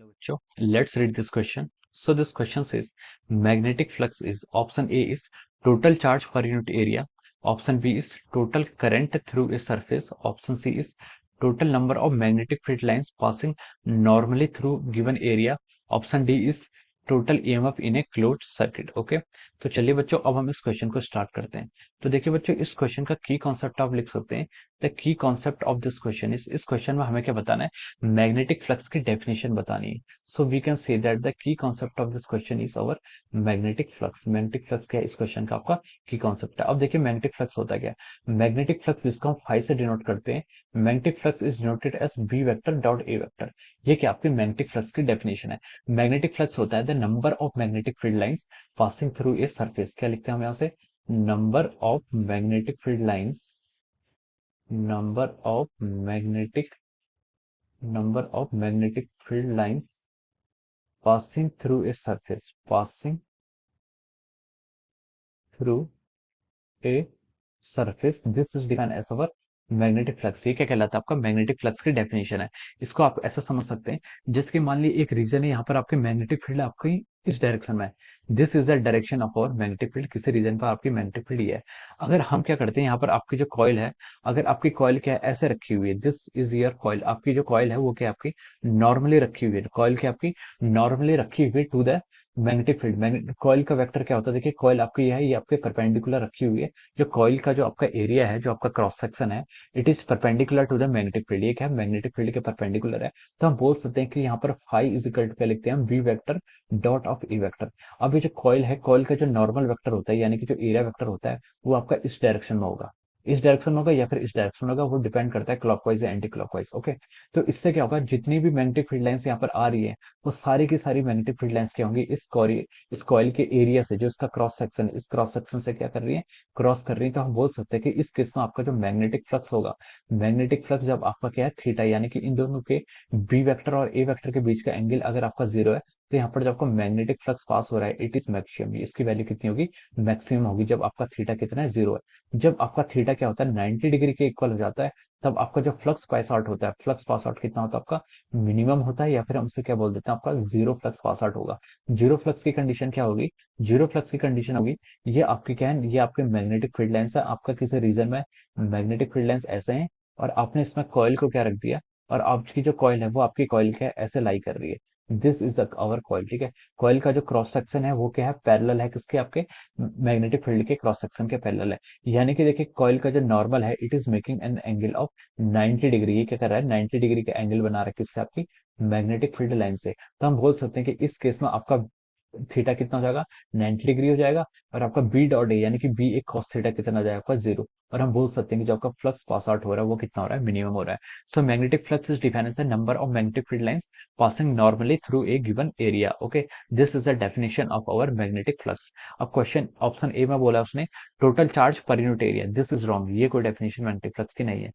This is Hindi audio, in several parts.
Hello, Cho. Let's read this question. So this question says magnetic flux is option A is total charge per unit area. Option B is total current through a surface. Option C is total number of magnetic field lines passing normally through given area. Option D is total EMF in a closed circuit. Okay, तो चलिए बच्चों अब हम इस क्वेश्चन को स्टार्ट करते हैं। तो देखिए बच्चों, इस क्वेश्चन का की कॉन्सेप्ट आप लिख सकते हैं। The key concept of this question इस क्वेश्चन में हमें क्या बताना है, मैग्नेटिक फ्लक्स की डेफिनेशन बतानी है। So we can say that the key concept of this question is our magnetic flux. Magnetic flux क्या है, इस क्वेश्चन का आपका की कॉन्सेप्ट है। अब देखिए मैग्नेटिक फ्लक्स होता क्या है। मैग्नेटिक फ्लक्स जिसको हम फाई से डिनोट करते हैं, magnetic flux is denoted as B vector dot A vector. ये क्या आपकी मैग्नेटिक फ्लक्स की डेफिनेशन है। मैग्नेटिक फ्लक्स होता है the number of magnetic field lines passing through a surface. क्या लिखते हैं हम यहाँ से, number of magnetic field lines, number of magnetic field lines passing through a surface, passing through a surface. This is defined as our magnetic flux. ये क्या कहलाता है, आपका मैग्नेटिक फ्लक्स की डेफिनेशन है। इसको आप ऐसा समझ सकते हैं, जिसके मान लीजिए एक रीजन है, यहाँ पर आपके मैग्नेटिक फील्ड आपकी इस डायरेक्शन में है। This is the direction of our magnetic field. किसी रीजन पर आपकी मैग्नेटिक फील्ड ये है। अगर हम क्या करते हैं, यहाँ पर आपकी जो कॉइल है, अगर आपकी कॉइल क्या है ऐसे रखी हुई है, दिस इज योर कॉइल। आपकी जो कॉइल है वो क्या आपकी नॉर्मली रखी हुई है। कॉइल क्या आपकी नॉर्मली रखी हुई to the magnetic field. Magnetic coil का वेक्टर क्या होता है, देखिए कॉइल आपकी ये है, ये आपके परपेंडिकुलर रखी हुई है। जो कॉइल का जो आपका एरिया है, जो आपका क्रॉस सेक्शन है, it is perpendicular to the magnetic field. ये क्या है, मैग्नेटिक फील्ड के परपेंडिकुलर है। तो हम बोल सकते हैं कि यहाँ पर फाई इज इक्वल टू क्या लिखते हैं हम, B vector dot of E vector. अब ये जो कॉइल है, कॉइल का जो नॉर्मल वेक्टर होता है, यानी कि जो एरिया वेक्टर होता है, वो आपका इस डायरेक्शन में होगा, इस डायरेक्शन में होगा या फिर इस डायरेक्शन में होगा। वो डिपेंड करता है क्लॉकवाइज या एंटी क्लॉकवाइज। ओके, तो इससे क्या होगा, जितनी भी मैग्नेटिक फील्ड लाइंस यहाँ पर आ रही है, वो सारी की सारी मैग्नेटिक फील्ड लाइंस क्या होंगी, इस कॉइल के एरिया से, जो इसका क्रॉस सेक्शन है, इस क्रॉस सेक्शन से क्या कर रही है, क्रॉस कर रही है। तो हम बोल सकते हैं कि इस केस में आपका जो मैग्नेटिक फ्लक्स होगा, मैग्नेटिक फ्लक्स जब आपका क्या है थीटा, यानी कि इन दोनों के बी वेक्टर और ए वेक्टर के बीच का एंगल अगर आपका जीरो है, तो यहाँ पर जब आपका मैग्नेटिक फ्लक्स पास हो रहा है, इट इज मैक्सिमम। इसकी वैल्यू कितनी होगी, मैक्सिमम होगी, जब आपका थीटा कितना है, जीरो है। जब आपका थीटा क्या होता है 90 डिग्री के इक्वल हो जाता है, तब आपका जो फ्लक्स पास आउट होता है, फ्लक्स पास आउट कितना होता है आपका, मिनिमम होता है, या फिर हम उसे क्या बोल देते हैं, आपका जीरो फ्लक्स पास आउट होगा। जीरो फ्लक्स की कंडीशन क्या होगी, जीरो फ्लक्स की कंडीशन होगी, ये आपकी क्या है, ये आपके मैग्नेटिक फील्ड लाइंस है। आपका किसी रीजन में मैग्नेटिक फील्ड लाइंस ऐसे हैं, और आपने इसमें कॉइल को क्या रख दिया, और आपकी जो कॉइल है वो आपकी कॉइल क्या है ऐसे लाई कर रही है। This is the our coil. ठीक है, कॉइल का जो क्रॉस सेक्शन है वो क्या है, पैरेलल है किसके, आपके मैग्नेटिक फील्ड के क्रॉस सेक्शन के पैरेलल है। यानी कि देखिए कॉइल का जो नॉर्मल है, it is making an angle of 90 degree. ये क्या कर रहा है, 90 डिग्री का एंगल बना रहा है किससे, आपकी मैग्नेटिक फील्ड लाइन से। तो हम बोल सकते हैं कि इस केस में आपका थीटा कितना हो जाएगा, 90 डिग्री हो जाएगा, और आपका बी डॉट ए यानी कि बी एक कॉस थीटा कितना आ जाएगा आपका, जीरो। और हम बोल सकते हैं कि जो आपका फ्लक्स पास आउट हो रहा है वो कितना हो रहा है, मिनिमम हो रहा है। So magnetic flux is defined as the number of magnetic field lines passing normally through a given area. Okay, this is the definition of our magnetic flux. अब क्वेश्चन ऑप्शन ए में बोला उसने total charge per unit area, this is wrong, ये कोई डेफिनेशन मैग्नेटिक फ्लक्स की नहीं है।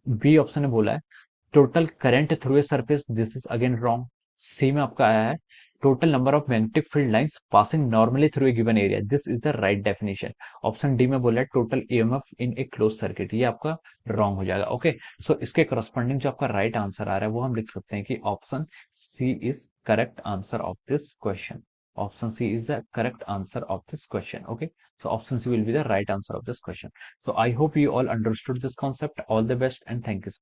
बी ऑप्शन ने बोला है total current through a surface, this is again wrong. C में आपका आया है total number of magnetic field lines passing normally through a given area, this is the right definition. Option D में बोला है total EMF in a close circuit, ये आपका रॉन्ग हो जाएगा। ओके, सो इसके करस्पॉन्डिंग जो आपका राइट आंसर आ रहा है वो हम लिख सकते हैं कि option C is correct answer of this question. Option C is the correct answer of this question. Okay, so option C will be the right answer of this question. So I hope you all understood this concept. All the best and thank you.